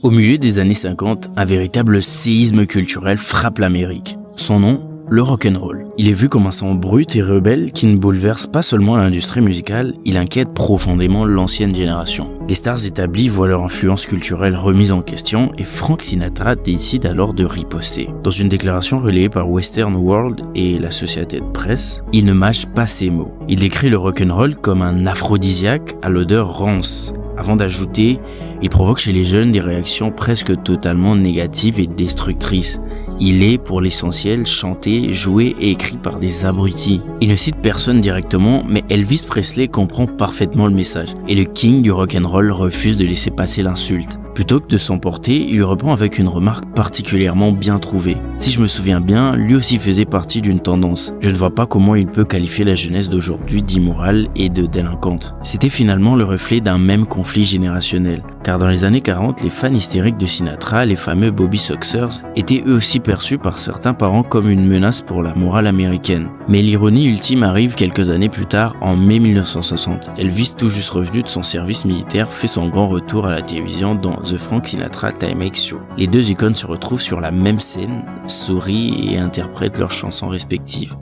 Au milieu des années 50, un véritable séisme culturel frappe l'Amérique. Son nom, le rock'n'roll. Il est vu comme un son brut et rebelle qui ne bouleverse pas seulement l'industrie musicale, il inquiète profondément l'ancienne génération. Les stars établies voient leur influence culturelle remise en question et Frank Sinatra décide alors de riposter. Dans une déclaration relayée par Western World et l'Associated Press, il ne mâche pas ses mots. Il décrit le rock'n'roll comme un aphrodisiaque à l'odeur rance. Avant d'ajouter, il provoque chez les jeunes des réactions presque totalement négatives et destructrices. Il est, pour l'essentiel, chanté, joué et écrit par des abrutis. Il ne cite personne directement, mais Elvis Presley comprend parfaitement le message. Et le king du rock'n'roll refuse de laisser passer l'insulte. Plutôt que de s'emporter, il lui répond avec une remarque particulièrement bien trouvée. Si je me souviens bien, lui aussi faisait partie d'une tendance. Je ne vois pas comment il peut qualifier la jeunesse d'aujourd'hui d'immorale et de délinquante. C'était finalement le reflet d'un même conflit générationnel. Car dans les années 40, les fans hystériques de Sinatra, les fameux Bobby Soxers, étaient eux aussi perçus par certains parents comme une menace pour la morale américaine. Mais l'ironie ultime arrive quelques années plus tard, en mai 1960. Elvis, tout juste revenu de son service militaire, fait son grand retour à la télévision dans The Frank Sinatra Timex Show. Les deux icônes se retrouvent sur la même scène, sourient et interprètent leurs chansons respectives.